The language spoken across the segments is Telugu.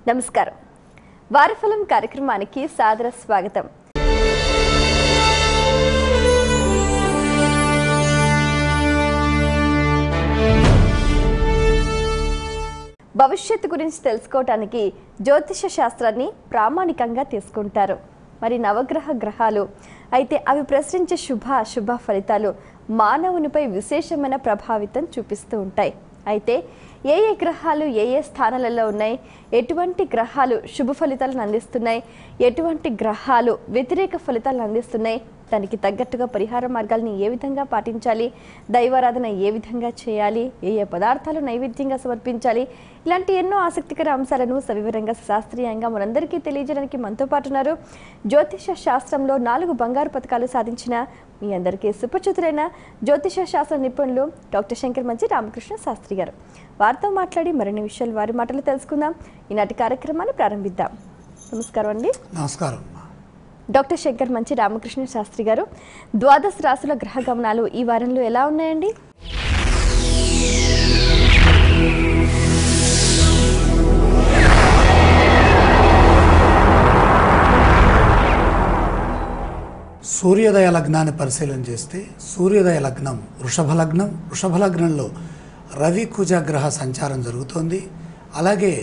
నమస్కారం. వారఫలం కార్యక్రమానికి సాదర స్వాగతం. భవిష్యత్తు గురించి తెలుసుకోవటానికి జ్యోతిష శాస్త్రాన్ని ప్రామాణికంగా తీసుకుంటారు. మరి నవగ్రహ గ్రహాలు అయితే అవి ప్రసరించే శుభ అశుభ ఫలితాలు మానవునిపై విశేషమైన ప్రభావితం చూపిస్తూ ఉంటాయి. అయితే ఏ ఏ గ్రహాలు ఏ ఏ స్థానాలలో ఉన్నాయి, ఎటువంటి గ్రహాలు శుభ ఫలితాలను అందిస్తున్నాయి, ఎటువంటి గ్రహాలు వ్యతిరేక ఫలితాలను అందిస్తున్నాయి, దానికి తగ్గట్టుగా పరిహార మార్గాలను ఏ విధంగా పాటించాలి, దైవారాధన ఏ విధంగా చేయాలి, ఏ ఏ పదార్థాలు నైవేద్యంగా సమర్పించాలి, ఇలాంటి ఎన్నో ఆసక్తికర అంశాలను సవివరంగా శాస్త్రీయంగా మనందరికీ తెలియజేయడానికి మనతో పాటు ఉన్నారు. జ్యోతిష శాస్త్రంలో 4 బంగారు పథకాలు సాధించిన మీ అందరికీ సుపరిచితులైన జ్యోతిష శాస్త్ర నిపుణులు డాక్టర్ శంకర్ మంచి రామకృష్ణ శాస్త్రి గారు. వారితో మాట్లాడి మరిన్ని విషయాలు వారి మాటలు తెలుసుకుందాం. ఈనాటి కార్యక్రమాన్ని ప్రారంభిద్దాం. నమస్కారం అండి. నమస్కారం. డాక్టర్ శంకర్ మంచి రామకృష్ణ శాస్త్రి గారు, ద్వాదశ రాశుల గ్రహ గమనాలు ఈ వారంలో ఎలా ఉన్నాయండి? సూర్యోదయ లగ్నాన్ని పరిశీలన చేస్తే సూర్యోదయ లగ్నం వృషభ లగ్నం. వృషభ లగ్నంలో రవి కుజ గ్రహ సంచారం జరుగుతోంది. అలాగే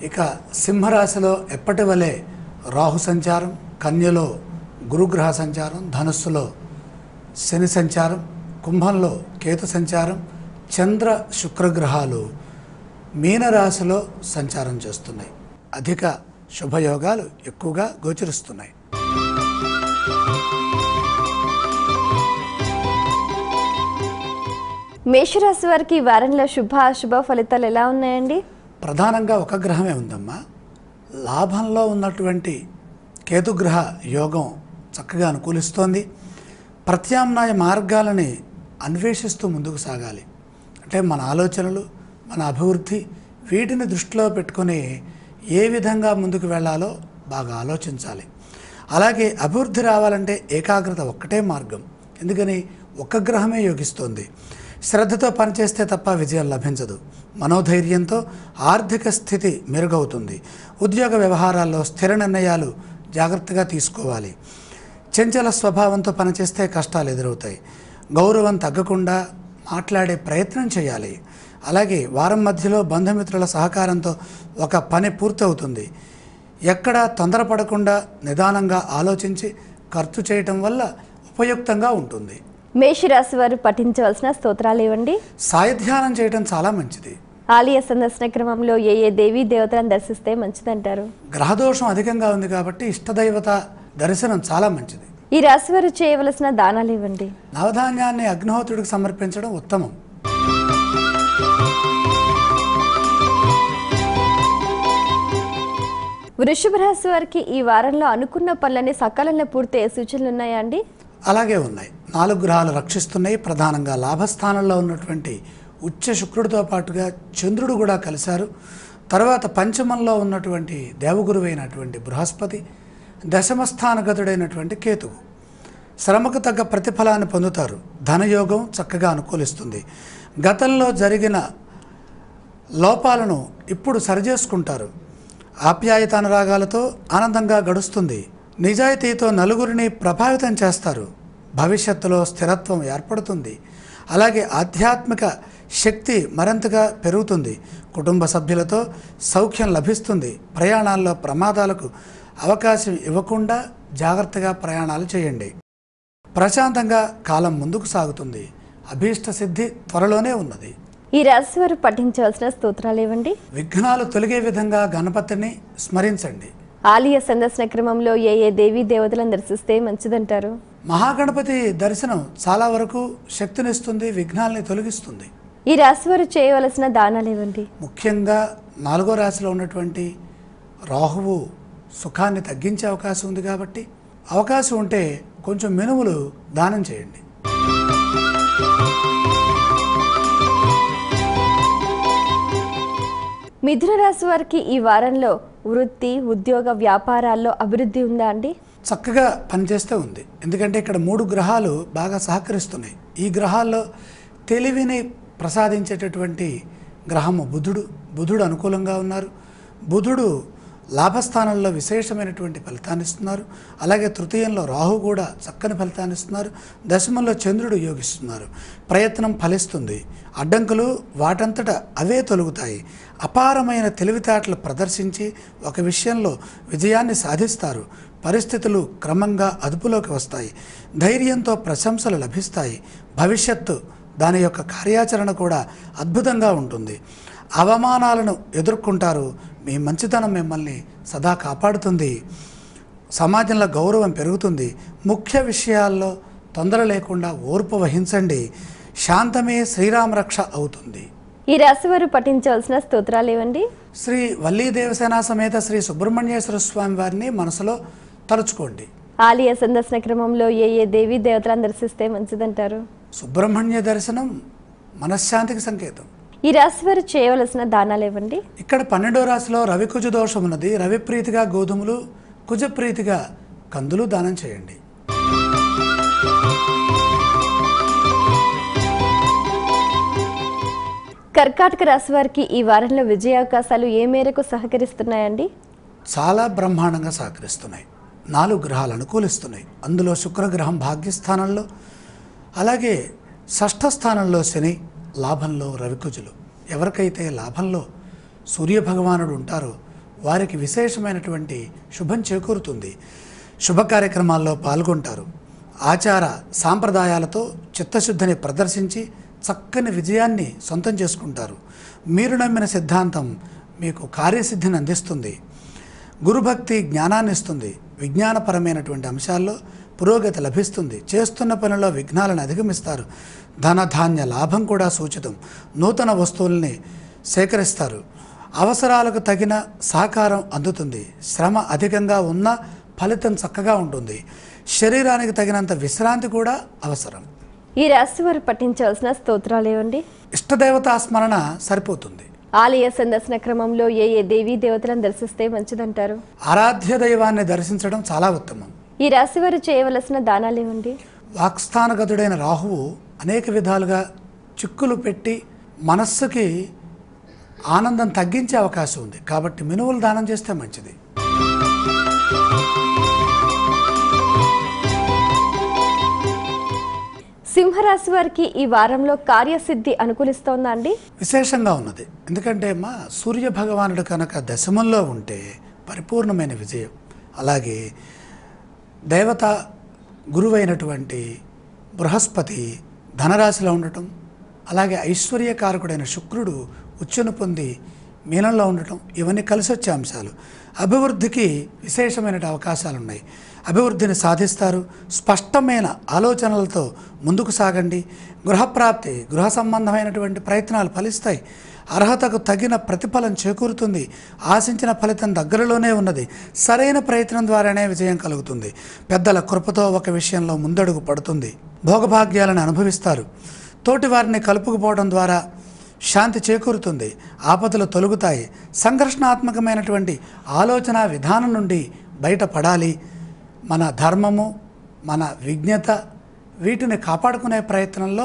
ఇక సింహరాశిలో ఎప్పటి వలె రాహు సంచారం, కన్యలో గురుగ్రహ సంచారం, ధనుస్సులో శని సంచారం, కుంభంలో కేతు సంచారం, చంద్ర శుక్రగ్రహాలు మీనరాశిలో సంచారం చేస్తున్నాయి. అధిక శుభయోగాలు ఎక్కువగా గోచరిస్తున్నాయి. మేషరాశి వారికి ఈ వారంలో శుభ అశుభ ఫలితాలు ఎలా ఉన్నాయండి? ప్రధానంగా ఒక గ్రహమే ఉందమ్మా. లాభంలో ఉన్నటువంటి కేతుగ్రహ యోగం చక్కగా అనుకూలిస్తోంది. ప్రత్యామ్నాయ మార్గాలని అన్వేషిస్తూ ముందుకు సాగాలి. అంటే మన ఆలోచనలు, మన అభివృద్ధి, వీటిని దృష్టిలో పెట్టుకొని ఏ విధంగా ముందుకు వెళ్ళాలో బాగా ఆలోచించాలి. అలాగే అభివృద్ధి రావాలంటే ఏకాగ్రత ఒక్కటే మార్గం. ఎందుకని ఒక్క గ్రహమే యోగిస్తోంది. శ్రద్ధతో పనిచేస్తే తప్ప విజయం లభించదు. మనోధైర్యంతో ఆర్థిక స్థితి మెరుగవుతుంది. ఉద్యోగ వ్యవహారాల్లో స్థిర నిర్ణయాలు జాగ్రత్తగా తీసుకోవాలి. చంచల స్వభావంతో పనిచేస్తే కష్టాలు ఎదురవుతాయి. గౌరవం తగ్గకుండా మాట్లాడే ప్రయత్నం చేయాలి. అలాగే వారం మధ్యలో బంధుమిత్రుల సహకారంతో ఒక పని పూర్తవుతుంది. ఎక్కడా తొందరపడకుండా నిదానంగా ఆలోచించి ఖర్చు చేయటం వల్ల ఉపయుక్తంగా ఉంటుంది. మేషరాశి వారు పఠించవలసిన స్తోత్రాలు ఏవండి? సాయధ్యానం చేయడం చాలా మంచిది. ఆలయ సందర్శన క్రమంలో ఏ ఏ దేవీ దేవతలను దర్శిస్తే మంచిదంటారు? గ్రహదోషం అధికంగా ఉంది కాబట్టి ఇష్టదైవత దర్శనం చాలా మంచిది. ఈ రాశి వారు చేయవలసిన దానాలు ఇవ్వండి. నవధాన్యాన్ని అగ్నిహోత్రుడికి సమర్పించడం ఉత్తమం. వృషభ రాశి వారికి ఈ వారంలో అనుకున్న పనులన్నీ సకాలంలో పూర్తయ్యే సూచనలు ఉన్నాయా అండి? అలాగే ఉన్నాయి. 4 గ్రహాలు రక్షిస్తున్నాయి. ప్రధానంగా లాభస్థానంలో ఉన్నటువంటి ఉచ్చ శుక్రుడితో పాటుగా చంద్రుడు కూడా కలిశారు. తర్వాత పంచమంలో ఉన్నటువంటి దేవగురువైనటువంటి బృహస్పతి, దశమస్థానగతుడైనటువంటి కేతువు. శ్రమకు తగ్గ ప్రతిఫలాన్ని పొందుతారు. ధనయోగం చక్కగా అనుకూలిస్తుంది. గతంలో జరిగిన లోపాలను ఇప్పుడు సరిచేసుకుంటారు. ఆప్యాయతానురాగాలతో ఆనందంగా గడుస్తుంది. నిజాయితీతో నలుగురిని ప్రభావితం చేస్తారు. భవిష్యత్తులో స్థిరత్వం ఏర్పడుతుంది. అలాగే ఆధ్యాత్మిక శక్తి మరింతగా పెరుగుతుంది. కుటుంబ సభ్యులతో సౌఖ్యం లభిస్తుంది. ప్రయాణాల్లో ప్రమాదాలకు అవకాశం ఇవ్వకుండా జాగ్రత్తగా ప్రయాణాలు చేయండి. ప్రశాంతంగా కాలం ముందుకు సాగుతుంది. అభీష్ట సిద్ధి త్వరలోనే ఉన్నది. ఈ రాశి వారు పఠించవలసిన స్తోత్రాలు ఏవండి? విఘ్నాలు తొలగే విధంగా గణపతిని స్మరించండి. ఆలయ సందర్శన క్రమంలో ఏ ఏ దేవీ దేవతలను దర్శిస్తే మంచిదంటారు? మహాగణపతి దర్శనం చాలా వరకు శక్తినిస్తుంది, విఘ్నాల్ని తొలగిస్తుంది. ఈ రాశి వారు చేయవలసిన దానాలు ఏవండి? ముఖ్యంగా 4వ రాశిలో ఉన్నటువంటి రాహువు సుఖాన్ని తగ్గించే అవకాశం ఉంది కాబట్టి అవకాశం ఉంటే కొంచెం మినుములు దానం చేయండి. మిథున రాశి వారికి ఈ వారంలో వృత్తి, ఉద్యోగ, వ్యాపారాల్లో అభివృద్ధి ఉందా అండి? చక్కగా పనిచేస్తూ ఉంది. ఎందుకంటే ఇక్కడ 3 గ్రహాలు బాగా సహకరిస్తున్నాయి. ఈ గ్రహాల్లో తెలివిని ప్రసాదించేటటువంటి గ్రహము బుధుడు అనుకూలంగా ఉన్నారు. బుధుడు లాభస్థానంలో విశేషమైనటువంటి ఫలితాన్ని ఇస్తున్నారు. అలాగే తృతీయంలో రాహు కూడా చక్కని ఫలితాన్ని ఇస్తున్నారు. దశమంలో చంద్రుడు యోగిస్తున్నారు. ప్రయత్నం ఫలిస్తుంది. అడ్డంకులు వాటంతట అవే తొలగుతాయి. అపారమైన తెలివితేటలు ప్రదర్శించి ఒక విషయంలో విజయాన్ని సాధిస్తారు. పరిస్థితులు క్రమంగా అదుపులోకి వస్తాయి. ధైర్యంతో ప్రశంసలు లభిస్తాయి. భవిష్యత్తు దాని యొక్క కార్యాచరణ కూడా అద్భుతంగా ఉంటుంది. అవమానాలను ఎదుర్కొంటారు. మీ మంచితనం మిమ్మల్ని సదా కాపాడుతుంది. సమాజంలో గౌరవం పెరుగుతుంది. ముఖ్య విషయాల్లో తొందర లేకుండా ఓర్పు వహించండి. శాంతమే శ్రీరామ రక్ష అవుతుంది. ఈ రాశి వారు పఠించవలసిన స్తోత్రాలు ఏవండి? శ్రీ వల్లీ దేవసేన సమేత శ్రీ సుబ్రహ్మణ్యేశ్వర స్వామి వారిని మనసులో తలుచుకోండి. ఆలయ సందర్శన క్రమంలో ఏ దేవీ దేవతలను దర్శిస్తే మంచిదంటారు? సుబ్రహ్మణ్య దర్శనం మనశ్శాంతికి సంకేతం. ఈ రాశి వారు చేయవలసిన దానాలు ఏవండి? ఇక్కడ 12వ రాశిలో రవి కుజ దోషం ఉన్నది. రవి ప్రీతిగా గోధుమలు, కుజ ప్రీతిగా కందులు దానం చేయండి. కర్కాటక రాశి వారికి ఈ వారంలో విజయావకాశాలు ఏ మేరకు సహకరిస్తున్నాయండి? చాలా బ్రహ్మాండంగా సహకరిస్తున్నాయి. 4 గ్రహాలు అనుకూలిస్తున్నాయి. అందులో శుక్రగ్రహం భాగ్యస్థానంలో, అలాగే షష్ఠ స్థానంలో శని, లాభంలో రవికుజులు. ఎవరికైతే లాభంలో సూర్యభగవానుడు ఉంటారో వారికి విశేషమైనటువంటి శుభం చేకూరుతుంది. శుభ కార్యక్రమాల్లో పాల్గొంటారు. ఆచార సాంప్రదాయాలతో చిత్తశుద్ధిని ప్రదర్శించి చక్కని విజయాన్ని సొంతం చేసుకుంటారు. మీరు నమ్మిన సిద్ధాంతం మీకు కార్యసిద్ధిని అందిస్తుంది. గురుభక్తి జ్ఞానాన్ని ఇస్తుంది. విజ్ఞానపరమైనటువంటి అంశాల్లో పురోగతి లభిస్తుంది. చేస్తున్న పనిలో విఘ్నాలను అధిగమిస్తారు. ధనధాన్య లాభం కూడా సూచితం. నూతన వస్తువుల్ని సేకరిస్తారు. అవసరాలకు తగిన సహకారం అందుతుంది. శ్రమ అధికంగా ఉన్నా ఫలితం చక్కగా ఉంటుంది. శరీరానికి తగినంత విశ్రాంతి కూడా అవసరం. ఈ రాశి వారు పఠించవలసిన స్తోత్రాలు ఏవండి? ఇష్టదేవతా స్మరణ సరిపోతుంది. ఆలయ సందర్శన క్రమంలో ఏ దేవీ దేవతలను దర్శిస్తే మంచిదంటారు? ఆరాధ్య దైవాన్ని దర్శించడం చాలా ఉత్తమం. ఈ రాశి వారు చేయవలసిన దానాలు ఏవండి? వాక్స్థానగతుడైన రాహువు అనేక విధాలుగా చిక్కులు పెట్టి మనస్సుకి ఆనందం తగ్గించే అవకాశం ఉంది. కాబట్టి మినువులు దానం చేస్తే మంచిది. సింహరాశి వారికి ఈ వారంలో కార్యసిద్ధి అనుకూలిస్తోందా అండి? విశేషంగా ఉన్నది. ఎందుకంటే సూర్య భగవానుడు కనుక దశమంలో ఉంటే పరిపూర్ణమైన విజయం. అలాగే దేవత గురువైనటువంటి బృహస్పతి ధనరాశిలో ఉండటం, అలాగే ఐశ్వర్యకారకుడైన శుక్రుడు ఉచ్చును పొంది మీనంలో ఉండటం, ఇవన్నీ కలిసి వచ్చే అంశాలు. అభివృద్ధికి విశేషమైన అవకాశాలు ఉన్నాయి. అభివృద్ధిని సాధిస్తారు. స్పష్టమైన ఆలోచనలతో ముందుకు సాగండి. గృహప్రాప్తి, గృహ సంబంధమైనటువంటి ప్రయత్నాలు ఫలిస్తాయి. అర్హతకు తగిన ప్రతిఫలం చేకూరుతుంది. ఆశించిన ఫలితం దగ్గరలోనే ఉన్నది. సరైన ప్రయత్నం ద్వారానే విజయం కలుగుతుంది. పెద్దల కృపతో ఒక విషయంలో ముందడుగు పడుతుంది. భోగభాగ్యాలను అనుభవిస్తారు. తోటి వారిని కలుపుకుపోవడం ద్వారా శాంతి చేకూరుతుంది. ఆపదలు తొలగుతాయి. సంఘర్షణాత్మకమైనటువంటి ఆలోచన విధానం నుండి బయటపడాలి. మన ధర్మము, మన విజ్ఞత, వీటిని కాపాడుకునే ప్రయత్నంలో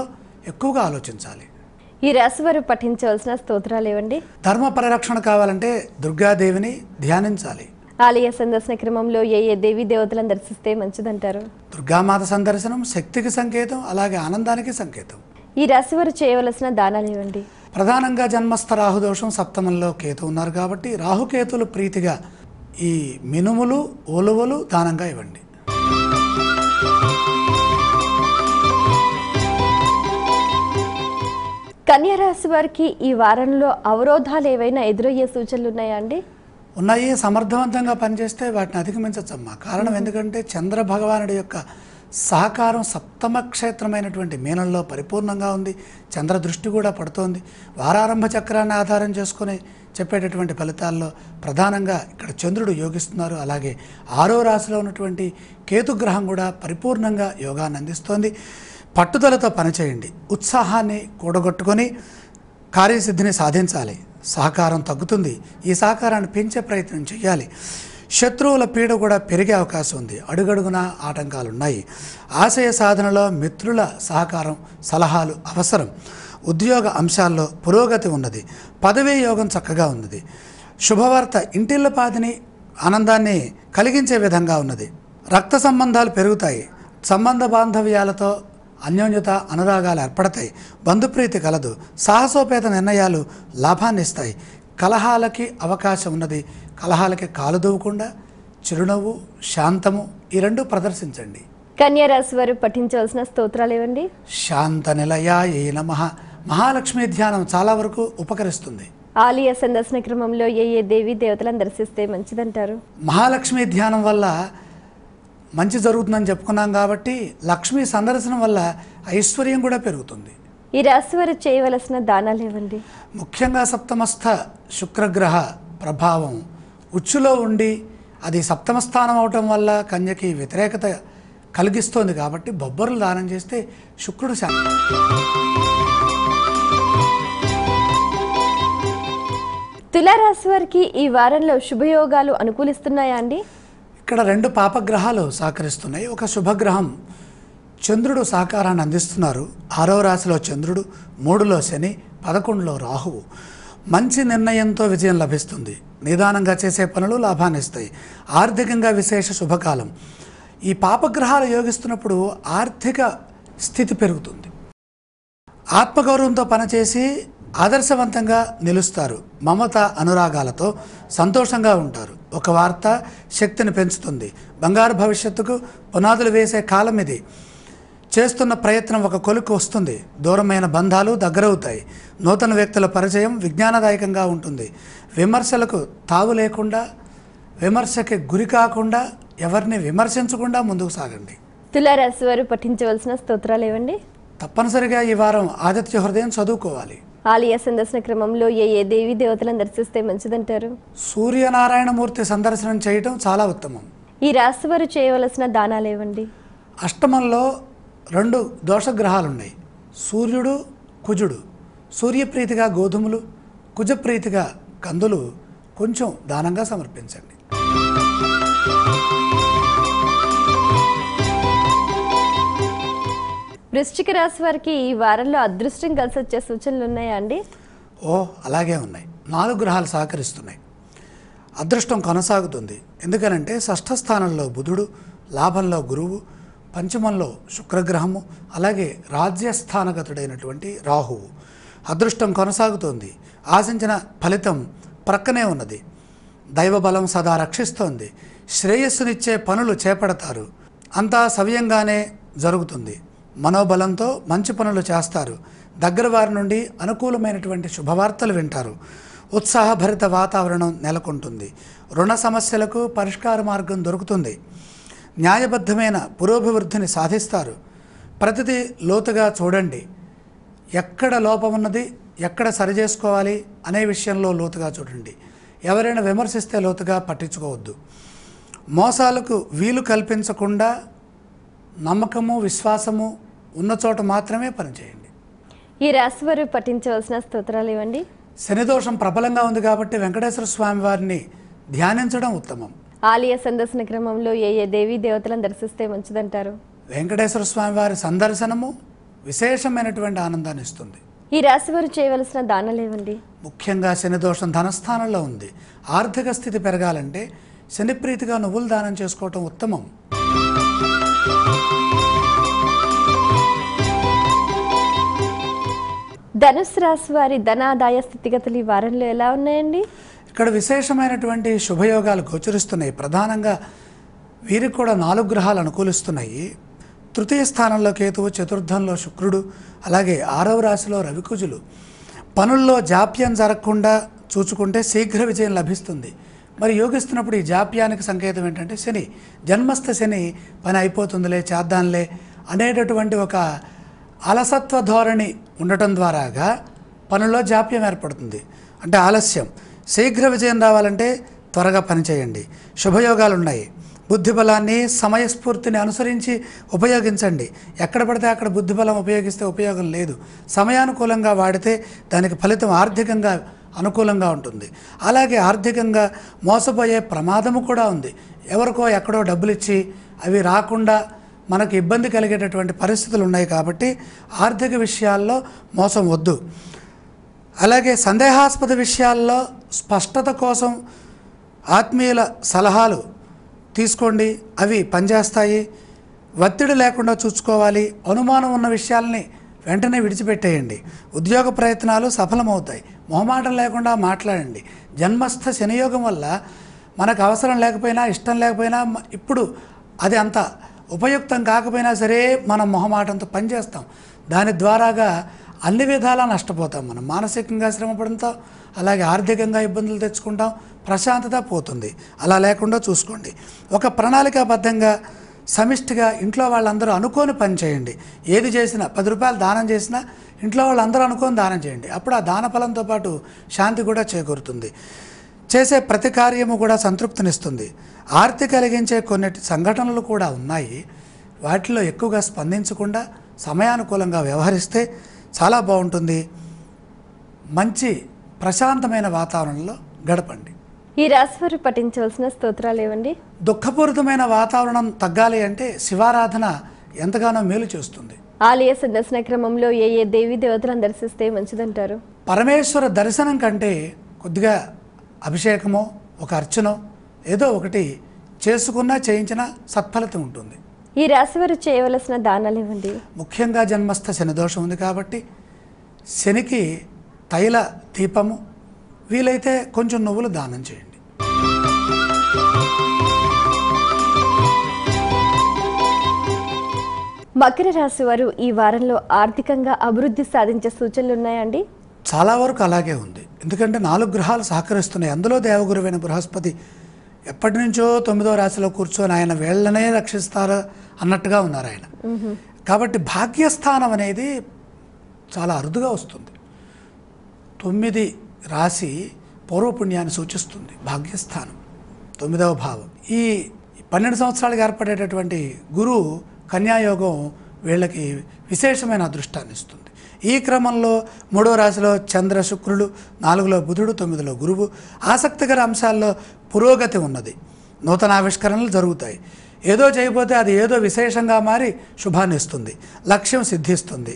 ఎక్కువగా ఆలోచించాలి. ఈ రాశి వారు పఠించవలసిన స్తోత్రాలు ఏవండి? ధర్మ పరిరక్షణ కావాలంటే దుర్గాదేవిని ధ్యానించాలి. ఆలయ సందర్శన క్రమంలో ఏ దేవీ దేవతలను దర్శిస్తే మంచిదంటారు? దుర్గామాత సందర్శనం శక్తికి సంకేతం, అలాగే ఆనందానికి సంకేతం. ఈ రాశి వారు చేయవలసిన దానాలు ఏవండి? ప్రధానంగా జన్మస్థ రాహుదోషం, సప్తమంలో కేతు ఉన్నారు కాబట్టి రాహుకేతులు ప్రీతిగా ఈ మినుములు, ఉలువలు దానంగా ఇవ్వండి. కన్యా రాశి వారికి ఈ వారంలో అవరోధాలు ఏవైనా ఎదురయ్యే సూచనలు ఉన్నాయా అండి? ఉన్నాయి. సమర్థవంతంగా పనిచేస్తే వాటిని అధిగమించచ్చమ్మా. కారణం ఎందుకంటే చంద్ర భగవానుడి యొక్క సహకారం సప్తమ క్షేత్రమైనటువంటి మీనంలో పరిపూర్ణంగా ఉంది. చంద్ర దృష్టి కూడా పడుతోంది. వారారంభ చక్రాన్ని ఆధారం చేసుకొని చెప్పేటటువంటి ఫలితాల్లో ప్రధానంగా ఇక్కడ చంద్రుడు యోగిస్తున్నారు. అలాగే 6వ రాశిలో ఉన్నటువంటి కేతుగ్రహం కూడా పరిపూర్ణంగా యోగాన్ని అందిస్తోంది. పట్టుదలతో పనిచేయండి. ఉత్సాహాన్ని కూడగొట్టుకొని కార్యసిద్ధిని సాధించాలి. సహకారం తగ్గుతుంది. ఈ సహకారాన్ని పెంచే ప్రయత్నం చేయాలి. శత్రువుల పీడ కూడా పెరిగే అవకాశం ఉంది. అడుగడుగునా ఆటంకాలున్నాయి. ఆశయ సాధనలో మిత్రుల సహకారం, సలహాలు అవసరం. ఉద్యోగ అంశాల్లో పురోగతి ఉన్నది. పదవీ యోగం చక్కగా ఉన్నది. శుభవార్త ఇంటిల్లపాదిని ఆనందాన్ని కలిగించే విధంగా ఉన్నది. రక్త సంబంధాలు పెరుగుతాయి. సంబంధ బాంధవ్యాలతో అన్యోన్యత అనురాగాలు ఏర్పడతాయి. బంధుప్రీతి కలదు. సాహసోపేత నిర్ణయాలు లాభాన్ని ఇస్తాయి. కలహాలకి అవకాశం ఉన్నది. కలహాలకి కాలు దూవకుండా చిరునవ్వు, శాంతము ఈ రెండు ప్రదర్శించండి. కన్యా రాశి వారు పఠించవలసిన స్తోత్రాలు ఏవండి? శాంత నిలయాయే నమః. మహాలక్ష్మి ధ్యానం చాలా వరకు ఉపకరిస్తుంది. ఆలయ సందర్శన క్రమంలో ఏ దేవీ దేవతలను దర్శిస్తే మంచిదంటారు? మహాలక్ష్మి ధ్యానం వల్ల మంచి జరుగుతుందని చెప్పుకున్నాం కాబట్టి లక్ష్మీ సందర్శనం వల్ల ఐశ్వర్యం కూడా పెరుగుతుంది. ఈ రాశి వారు చేయవలసిన దానాలు ఏవండి? ముఖ్యంగా సప్తమస్థ శుక్రగ్రహ ప్రభావం ఉచ్చులో ఉండి అది సప్తమ స్థానం అవటం వల్ల కన్యకి వ్యతిరేకత కలిగిస్తోంది కాబట్టి బొబ్బర్లు దానం చేస్తే శుక్రుడు శాంతి. తులారాశి వారికి ఈ వారంలో శుభయోగాలు అనుకూలిస్తున్నాయా అండి? ఇక్కడ రెండు పాపగ్రహాలు సహకరిస్తున్నాయి. ఒక శుభగ్రహం చంద్రుడు సహకారాన్ని అందిస్తున్నారు. 6వ రాశిలో చంద్రుడు, 3లో శని, 11లో రాహువు. మంచి నిర్ణయంతో విజయం లభిస్తుంది. నిదానంగా చేసే పనులు లాభాన్ని ఇస్తాయి. ఆర్థికంగా విశేష శుభకాలం. ఈ పాపగ్రహాలు యోగిస్తున్నప్పుడు ఆర్థిక స్థితి పెరుగుతుంది. ఆత్మగౌరవంతో పనిచేసి ఆదర్శవంతంగా నిలుస్తారు. మమత అనురాగాలతో సంతోషంగా ఉంటారు. ఒక వార్త శక్తిని పెంచుతుంది. బంగారు భవిష్యత్తుకు పునాదులు వేసే కాలం ఇది. చేస్తున్న ప్రయత్నం ఒక కొలుకు వస్తుంది. దూరమైన బంధాలు దగ్గరవుతాయి. నూతన వ్యక్తుల పరిచయం విజ్ఞానదాయకంగా ఉంటుంది. విమర్శలకు తావు లేకుండా, విమర్శకి గురి కాకుండా, ఎవరిని విమర్శించకుండా ముందుకు సాగండి. తులారాశి వారు పఠించవలసిన స్తోత్రాలు ఏవండి? తప్పనిసరిగా ఈ వారం ఆదిత్య హృదయం చదువుకోవాలి. ఆలయ సందర్శన క్రమంలో ఏ దేవీ దేవతలను దర్శిస్తే మంచిదంటారు? సూర్యనారాయణమూర్తి సందర్శనం చేయటం చాలా ఉత్తమం. ఈ రాశి వారు చేయవలసిన దానాలు ఏవండి? అష్టమంలో 2 దోషగ్రహాలు ఉన్నాయి. సూర్యుడు, కుజుడు. సూర్యప్రీతిగా గోధుమలు, కుజప్రీతిగా కందులు కొంచెం దానంగా సమర్పించండి. వృశ్చిక రాశి వారికి ఈ వారంలో అదృష్టం కలిసి వచ్చే సూచనలు ఉన్నాయా అండి? అలాగే ఉన్నాయి. 4 గ్రహాలు సహకరిస్తున్నాయి. అదృష్టం కొనసాగుతుంది. ఎందుకనంటే 6స్థ స్థానంలో బుధుడు, లాభంలో గురువు, పంచమంలో శుక్రగ్రహము, అలాగే రాజ్యస్థానగతుడైనటువంటి రాహువు. అదృష్టం కొనసాగుతోంది. ఆశించిన ఫలితం ప్రక్కనే ఉన్నది. దైవబలం సదా రక్షిస్తోంది. శ్రేయస్సునిచ్చే పనులు చేపడతారు. అంతా సవ్యంగానే జరుగుతుంది. మనోబలంతో మంచి పనులు చేస్తారు. దగ్గర వారి నుండి అనుకూలమైనటువంటి శుభవార్తలు వింటారు. ఉత్సాహభరిత వాతావరణం నెలకొంటుంది. రుణ సమస్యలకు పరిష్కార మార్గం దొరుకుతుంది. న్యాయబద్ధమైన పురోభివృద్ధిని సాధిస్తారు. ప్రతిదీ లోతుగా చూడండి. ఎక్కడ లోపం ఉన్నది, ఎక్కడ సరిచేసుకోవాలి అనే విషయంలో లోతుగా చూడండి. ఎవరైనా విమర్శిస్తే లోతుగా పట్టించుకోవద్దు. మోసాలకు వీలు కల్పించకుండా నమ్మకము, విశ్వాసము ఉన్న చోట మాత్రమే పనిచేయండి. ఈ రాశి వారు పఠించవలసిన స్తోత్రాలు ఇవ్వండి. శనిదోషం ప్రబలంగా ఉంది కాబట్టి వెంకటేశ్వర స్వామి వారిని ధ్యానించడం ఉత్తమం. ఆలయ సందర్శన క్రమంలో ఏ దేవీ దేవతలను దర్శిస్తే మంచిదంటారు? వెంకటేశ్వర స్వామి వారి సందర్శనము విశేషమైనటువంటి ఆనందాన్ని ఇస్తుంది. ఈ రాశి వారు చేయవలసిన దానాలు ఏవండి? ముఖ్యంగా శనిదోషం ధనస్థానంలో ఉంది. ఆర్థిక స్థితి పెరగాలంటే శనిప్రీతిగా నువ్వులు దానం చేసుకోవటం ఉత్తమం. ధనుసు రాశి వారి ధనాదాయ స్థితిగతులు ఈ వారంలో ఎలా ఉన్నాయండి? ఇక్కడ విశేషమైనటువంటి శుభయోగాలు గోచరిస్తున్నాయి. ప్రధానంగా వీరికి కూడా 4 గ్రహాలు అనుకూలిస్తున్నాయి. తృతీయ స్థానంలో కేతువు, చతుర్థంలో శుక్రుడు, అలాగే 6వ రాశిలో రవికుజులు. పనుల్లో జాప్యం జరగకుండా చూచుకుంటే శీఘ్ర విజయం లభిస్తుంది. మరి యోగిస్తున్నప్పుడు ఈ జాప్యానికి సంకేతం ఏంటంటే శని, జన్మస్థ శని పని అయిపోతుందిలే చేద్దాంలే అనేటటువంటి ఒక అలసత్వ ధోరణి ఉండటం ద్వారాగా పనుల్లో జాప్యం ఏర్పడుతుంది. అంటే ఆలస్యం. శీఘ్ర విజయం రావాలంటే త్వరగా పనిచేయండి. శుభయోగాలు ఉన్నాయి. బుద్ధిబలాన్ని, సమయస్ఫూర్తిని అనుసరించి ఉపయోగించండి. ఎక్కడ పడితే అక్కడ బుద్ధిబలం ఉపయోగిస్తే ఉపయోగం లేదు. సమయానుకూలంగా వాడితే దానికి ఫలితం ఆర్థికంగా అనుకూలంగా ఉంటుంది. అలాగే ఆర్థికంగా మోసపోయే ప్రమాదము కూడా ఉంది. ఎవరికో ఎక్కడో డబ్బులు ఇచ్చి అవి రాకుండా మనకు ఇబ్బంది కలిగేటటువంటి పరిస్థితులు ఉన్నాయి. కాబట్టి ఆర్థిక విషయాల్లో మోసం వద్దు. అలాగే సందేహాస్పద విషయాల్లో స్పష్టత కోసం ఆత్మీయుల సలహాలు తీసుకోండి, అవి పనిచేస్తాయి. ఒత్తిడి లేకుండా చూసుకోవాలి. అనుమానం ఉన్న విషయాల్ని వెంటనే విడిచిపెట్టేయండి. ఉద్యోగ ప్రయత్నాలు సఫలమవుతాయి. మొహమాటం లేకుండా మాట్లాడండి. జన్మస్థ శనియోగం వల్ల మనకు అవసరం లేకపోయినా ఇష్టం లేకపోయినా ఇప్పుడు అది అంత ఉపయుక్తం కాకపోయినా సరే మనం మొహమాటంతో పనిచేస్తాం. దాని ద్వారాగా అన్ని విధాలా నష్టపోతాం. మనం మానసికంగా శ్రమపడంతో, అలాగే ఆర్థికంగా ఇబ్బందులు తెచ్చుకుంటాం. ప్రశాంతత పోతుంది. అలా లేకుండా చూసుకోండి. ఒక ప్రణాళికాబద్ధంగా సమిష్టిగా ఇంట్లో వాళ్ళందరూ అనుకోని పని చేయండి. ఏది చేసినా 10 రూపాయలు దానం చేసినా ఇంట్లో వాళ్ళందరూ అనుకోని దానం చేయండి. అప్పుడు ఆ దాన ఫలంతో పాటు శాంతి కూడా చేకూరుతుంది. చేసే ప్రతి కార్యము కూడా సంతృప్తినిస్తుంది. ఆర్తి కలిగించే కొన్ని సంఘటనలు కూడా ఉన్నాయి. వాటిలో ఎక్కువగా స్పందించకుండా సమయానుకూలంగా వ్యవహరిస్తే చాలా బాగుంటుంది. మంచి ప్రశాంతమైన వాతావరణంలో గడపండి. ఈ రాశి వారు పఠించవలసిన స్తోత్రాలు ఏవండి? దుఃఖపూరితమైన వాతావరణం తగ్గాలి అంటే శివారాధన ఎంతగానో మేలు చేస్తుంది. ఆలయ సందర్శన క్రమంలో ఏ ఏ దేవీ దేవతలను దర్శిస్తే మంచిదంటారు? పరమేశ్వర దర్శనం కంటే కొద్దిగా అభిషేకమో ఒక అర్చనో ఏదో ఒకటి చేసుకున్నా చేయించినా సత్ఫలితం ఉంటుంది. ఈ రాశి వారు చేయవలసిన దానాలు ఏవండి? ముఖ్యంగా జన్మస్థ శని దోషం ఉంది కాబట్టి శనికి తైల దీపము, వీలైతే కొంచెం నువ్వులు దానం చేయండి. మకర రాశి వారు ఈ వారంలో ఆర్థికంగా అభివృద్ధి సాధించే సూచనలు ఉన్నాయండి? చాలా వరకు అలాగే ఉంది. ఎందుకంటే 4 గ్రహాలు సహకరిస్తున్నాయి. అందులో దేవగురువైన బృహస్పతి ఎప్పటి నుంచో 9వ రాశిలో కూర్చొని ఆయన వేళ్లనే రక్షిస్తారు అన్నట్టుగా ఉన్నారు ఆయన. కాబట్టి భాగ్యస్థానం అనేది చాలా అరుదుగా వస్తుంది. 9 రాశి పూర్వపుణ్యాన్ని సూచిస్తుంది. భాగ్యస్థానం 9వ భావం. ఈ 12 సంవత్సరాలకు ఏర్పడేటటువంటి గురువు కన్యాయోగం వీళ్ళకి విశేషమైన అదృష్టాన్ని ఇస్తుంది. ఈ క్రమంలో 3వ రాశిలో చంద్ర శుక్రులు, 4లో బుధుడు, 9లో గురువు. ఆసక్తికర అంశాల్లో పురోగతి ఉన్నది. నూతన ఆవిష్కరణలు జరుగుతాయి. ఏదో చేయబోతే అది ఏదో విశేషంగా మారి శుభాన్ని ఇస్తుంది. లక్ష్యం సిద్ధిస్తుంది.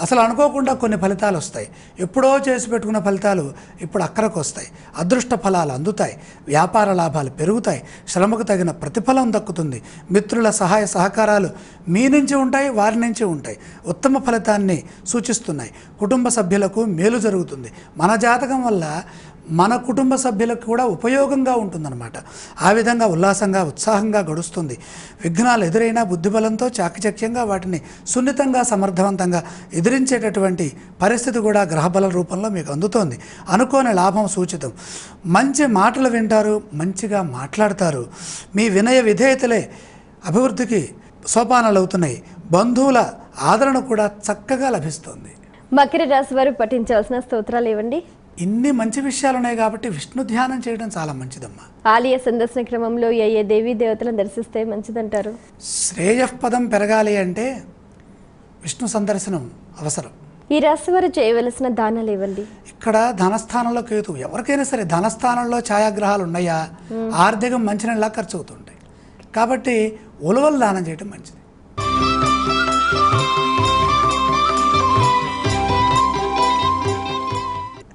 అసలు అనుకోకుండా కొన్ని ఫలితాలు వస్తాయి. ఎప్పుడో చేసి పెట్టుకున్న ఫలితాలు ఇప్పుడు అక్కరకు వస్తాయి. అదృష్ట ఫలాలు అందుతాయి. వ్యాపార లాభాలు పెరుగుతాయి. శ్రమకు తగిన ప్రతిఫలం దక్కుతుంది. మిత్రుల సహాయ సహకారాలు మీ నుంచి ఉంటాయి, వారి నుంచి ఉంటాయి. ఉత్తమ ఫలితాన్ని సూచిస్తున్నాయి. కుటుంబ సభ్యులకు మేలు జరుగుతుంది. మన జాతకం వల్ల మన కుటుంబ సభ్యులకు కూడా ఉపయోగంగా ఉంటుందన్నమాట. ఆ విధంగా ఉల్లాసంగా ఉత్సాహంగా గడుస్తుంది. విఘ్నాలు ఎదురైనా బుద్ధిబలంతో చాకచక్యంగా వాటిని సున్నితంగా సమర్థవంతంగా ఎదిరించేటటువంటి పరిస్థితి కూడా గ్రహబల రూపంలో మీకు అందుతోంది. అనుకోని లాభం సూచితం. మంచి మాటలు వింటారు, మంచిగా మాట్లాడతారు. మీ వినయ విధేయతలే అభివృద్ధికి సోపానాలు అవుతున్నాయి. బంధువుల ఆదరణ కూడా చక్కగా లభిస్తుంది. మకర రాశి వారు పఠించవలసిన స్తోత్రాలు ఏవండి? ఇన్ని మంచి విషయాలు ఉన్నాయి కాబట్టి విష్ణు ధ్యానం చేయడం చాలా మంచిదమ్మా. ఆలయ సందర్శన క్రమంలో ఏ ఏ దేవీ దేవతలను దర్శిస్తే మంచిదంటారు? శ్రేయఃపదం పెరగాలి అంటే విష్ణు సందర్శనం అవసరం. ఈ రాశి వారు చేయవలసిన దానాలు ఇవ్వండి? ఇక్కడ ధనస్థానంలో కేతు. ఎవరికైనా సరే ధనస్థానంలో ఛాయాగ్రహాలు ఉన్నాయా, ఆర్థికం మంచినలా ఖర్చు అవుతుంటాయి. కాబట్టి ఉలవలు దానం చేయడం మంచిది.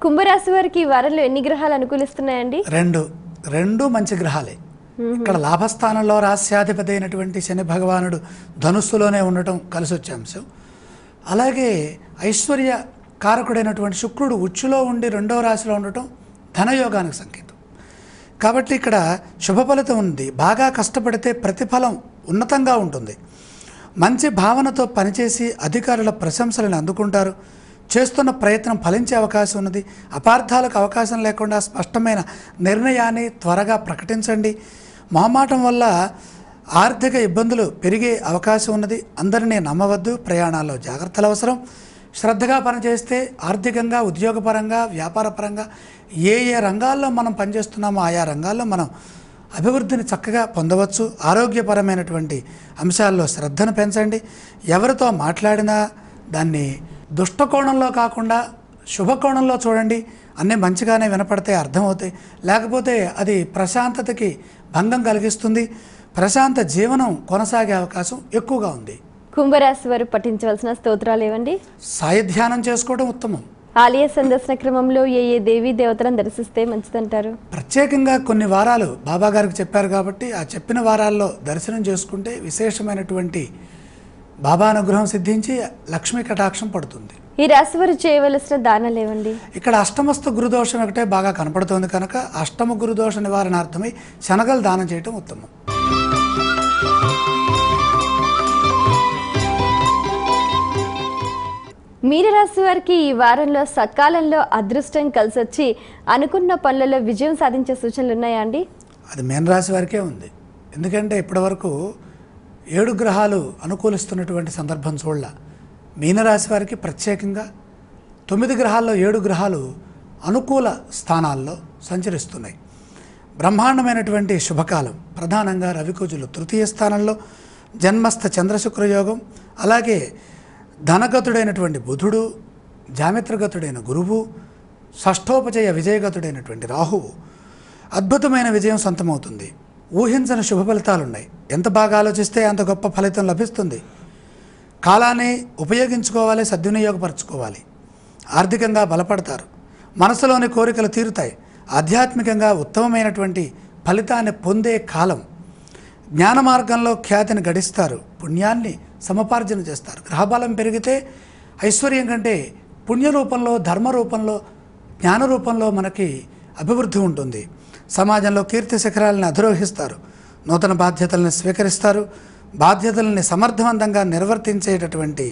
కుంభరాశి వారికి ఈ వారంలో ఎన్ని గ్రహాలు అనుకూలిస్తున్నాయండి? రెండు మంచి గ్రహాలే. ఇక్కడ లాభస్థానంలో రాస్యాధిపతి అయినటువంటి శని భగవానుడు ధనుస్సులోనే ఉండటం కలిసి వచ్చే అంశం. అలాగే ఐశ్వర్య కారకుడైనటువంటి శుక్రుడు ఉచ్చులో ఉండి 2వ రాశిలో ఉండటం ధనయోగానికి సంకేతం. కాబట్టి ఇక్కడ శుభ ఫలితం ఉంది. బాగా కష్టపడితే ప్రతిఫలం ఉన్నతంగా ఉంటుంది. మంచి భావనతో పనిచేసి అధికారుల ప్రశంసలను అందుకుంటారు. చేస్తున్న ప్రయత్నం ఫలించే అవకాశం ఉన్నది. అపార్థాలకు అవకాశం లేకుండా స్పష్టమైన నిర్ణయాన్ని త్వరగా ప్రకటించండి. మొహమాటం వల్ల ఆర్థిక ఇబ్బందులు పెరిగే అవకాశం ఉన్నది. అందరినీ నమ్మవద్దు. ప్రయాణాల్లో జాగ్రత్తలు అవసరం. శ్రద్ధగా పనిచేస్తే ఆర్థికంగా, ఉద్యోగపరంగా, వ్యాపారపరంగా ఏ రంగాల్లో మనం పనిచేస్తున్నామో ఆయా రంగాల్లో మనం అభివృద్ధిని చక్కగా పొందవచ్చు. ఆరోగ్యపరమైనటువంటి అంశాల్లో శ్రద్ధను పెంచండి. ఎవరితో మాట్లాడినా దాన్ని దుష్టకోణంలో కాకుండా శుభకోణంలో చూడండి. అన్నీ మంచిగానే వినపడితే అర్థమవుతాయి. లేకపోతే అది ప్రశాంతతకి భంగం కలిగిస్తుంది. ప్రశాంత జీవనం కొనసాగే అవకాశం ఎక్కువగా ఉంది. కుంభరాశి వారు పఠించవలసిన స్తోత్రాలు ఏవండి? సాయి ధ్యానం చేసుకోవడం ఉత్తమం. ఆలయ సందర్శన క్రమంలో ఏ దేవీ దేవతలను దర్శిస్తే మంచిదంటారు? ప్రత్యేకంగా కొన్ని వారాలు బాబా గారికి చెప్పారు కాబట్టి ఆ చెప్పిన వారాల్లో దర్శనం చేసుకుంటే విశేషమైనటువంటి బాబా అనుగ్రహం సిద్ధించి లక్ష్మీ కటాక్షం పడుతుంది. ఈ రాశి వారు చేయవలసిన దానాలు ఏవండి? ఇక్కడ అష్టమస్తు గురుదోషం ఒకటే బాగా కనపడుతోంది కనుక అష్టమ గురుదోష నివారణార్థమై శనగలు దానం చేయటం ఉత్తమం. మీనరాశి వారికి ఈ వారంలో సకాలంలో అదృష్టం కలిసొచ్చి అనుకున్న పనులలో విజయం సాధించే సూచనలు ఉన్నాయా అండి? అది మీనరాశి వారికే ఉంది. ఎందుకంటే ఇప్పటివరకు 7 గ్రహాలు అనుకూలిస్తున్నటువంటి సందర్భం చూడాల. మీనరాశి వారికి ప్రత్యేకంగా 9 గ్రహాల్లో 7 గ్రహాలు అనుకూల స్థానాల్లో సంచరిస్తున్నాయి. బ్రహ్మాండమైనటువంటి శుభకాలం. ప్రధానంగా రవికుజులు తృతీయ స్థానంలో, జన్మస్థ చంద్రశుక్రయోగం, అలాగే ధనగతుడైనటువంటి బుధుడు, జామిత్రగతుడైన గురువు, షష్ఠోపచయ విజయగతుడైనటువంటి రాహువు. అద్భుతమైన విజయం సొంతమవుతుంది. ఊహించని శుభ ఫలితాలున్నాయి. ఎంత బాగా ఆలోచిస్తే అంత గొప్ప ఫలితం లభిస్తుంది. కాలాన్ని ఉపయోగించుకోవాలి, సద్వినియోగపరచుకోవాలి. ఆర్థికంగా బలపడతారు. మనసులోని కోరికలు తీరుతాయి. ఆధ్యాత్మికంగా ఉత్తమమైనటువంటి ఫలితాన్ని పొందే కాలం. జ్ఞాన మార్గంలో ఖ్యాతిని గడిస్తారు. పుణ్యాన్ని సమపార్జన చేస్తారు. గ్రహబలం పెరిగితే ఐశ్వర్యం కంటే పుణ్య రూపంలో, ధర్మ రూపంలో, జ్ఞాన రూపంలో మనకి అభివృద్ధి ఉంటుంది. సమాజంలో కీర్తి శిఖరాలను అధిరోహిస్తారు. నూతన బాధ్యతలను స్వీకరిస్తారు. బాధ్యతలని సమర్థవంతంగా నిర్వర్తించేటటువంటి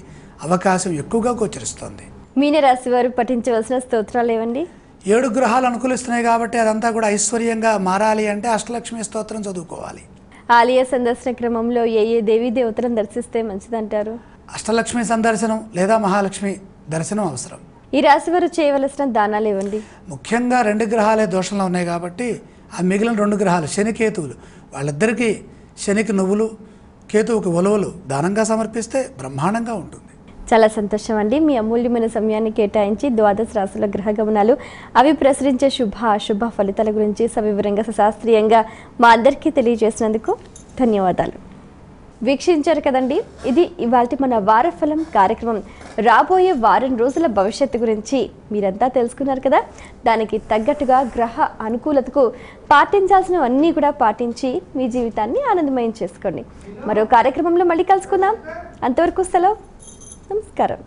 అవకాశం ఎక్కువగా గోచరిస్తుంది. మీనరాశి వారు పఠించవలసిన స్తోత్రాలు ఏవండి? 7 గ్రహాలు అనుకూలిస్తున్నాయి కాబట్టి అదంతా కూడా ఐశ్వర్యంగా మారాలి అంటే అష్టలక్ష్మి స్తోత్రం చదువుకోవాలి. ఆలయ సందర్శన క్రమంలో ఏ దేవీ దేవతలను దర్శిస్తే మంచిదంటారు? అష్టలక్ష్మి సందర్శనం లేదా మహాలక్ష్మి దర్శనం అవసరం. ఈ రాశి వారు చేయవలసిన దానాలు ఏవండి? ముఖ్యంగా 2 గ్రహాలే దోషంలో ఉన్నాయి కాబట్టి ఆ మిగిలిన 2 గ్రహాలు శని కేతువులు, వాళ్ళిద్దరికీ శనికి నువ్వులు, కేతువుకి ఉలవలు దానంగా సమర్పిస్తే బ్రహ్మాండంగా ఉంటుంది. చాలా సంతోషం అండి. మీ అమూల్యమైన సమయాన్ని కేటాయించి ద్వాదశ రాశుల గ్రహ గమనాలు, అవి ప్రసరించే శుభ అశుభ ఫలితాల గురించి సవివరంగా శాస్త్రీయంగా మా అందరికీ తెలియజేసినందుకు ధన్యవాదాలు. వీక్షించారు కదండి, ఇది ఇవాల్టి మన వారఫలం కార్యక్రమం. రాబోయే వారం రోజుల భవిష్యత్తు గురించి మీరంతా తెలుసుకున్నారు కదా. దానికి తగ్గట్టుగా గ్రహ అనుకూలతకు పాటించాల్సినవన్నీ కూడా పాటించి మీ జీవితాన్ని ఆనందమయం చేసుకోండి. మరో కార్యక్రమంలో మళ్ళీ కలుసుకుందాం. అంతవరకు సెలవు. నమస్కారం.